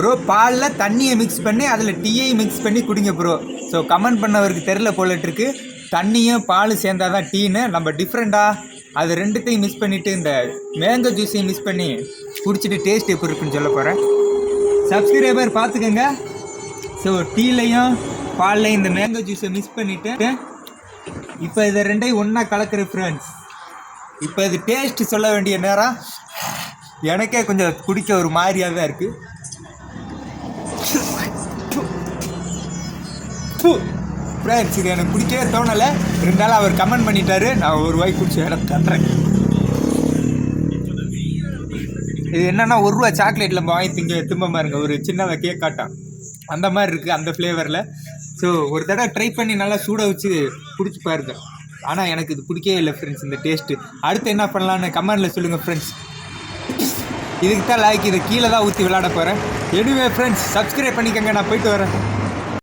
Bro பாலில் தண்ணியை mix பண்ணி அதில் டீயையும் மிக்ஸ் பண்ணி குடிங்க ப்ரோ. ஸோ கமெண்ட் பண்ணவருக்கு தெரில போலட்டுருக்கு, தண்ணியும் பால் சேர்ந்தாதான் டீன்னு. நம்ம டிஃப்ரெண்ட்டாக அது ரெண்டுத்தையும் மிக்ஸ் பண்ணிவிட்டு இந்த மேங்கோ ஜூஸையும் மிக்ஸ் பண்ணி குடிச்சிட்டு டேஸ்ட் எப்படி இருக்குன்னு சொல்ல போகிறேன். சப்ஸ்கிரைபர் பார்த்துக்கோங்க. ஸோ டீலையும் பால்லையும் இந்த மேங்கோ ஜூஸை மிக்ஸ் பண்ணிவிட்டு இப்போ இதை ரெண்டையும் ஒன்றா கலக்கிற ஃப்ரெண்ட்ஸ். இப்போ இது டேஸ்ட்டு சொல்ல வேண்டிய நேரம். எனக்கே கொஞ்சம் குடிக்க ஒரு மாதிரியாக தான் இருக்குது. ஃப்ரெண்ட்ஸ் இது எனக்கு குடிக்கவே தோணலை, இருந்தாலும் அவர் கமெண்ட் பண்ணிட்டாரு, நான் ஒரு வாய் குடிச்சு எனக்கு தட்டுறேன். இது என்னென்னா ₹1 சாக்லேட்டில் வாங்கி திரும்ப பாருங்க, ஒரு சின்னதாக கேக் காட்டான் அந்த மாதிரி இருக்குது அந்த ஃப்ளேவரில். ஸோ ஒரு தடவை ட்ரை பண்ணி நல்லா சூட வச்சு குடிச்சு பாருங்க. ஆனால் எனக்கு இது பிடிக்கவே இல்லை ஃப்ரெண்ட்ஸ் இந்த டேஸ்ட்டு. அடுத்து என்ன பண்ணலான்னு கமெண்டில் சொல்லுங்கள் ஃப்ரெண்ட்ஸ். இதுக்கு தான் லைக், இதை கீழே தான் ஊற்றி விளையாட போகிறேன். எனிவே ஃப்ரெண்ட்ஸ் சப்ஸ்கிரைப் பண்ணிக்கோங்க, நான் போயிட்டு வரேன்.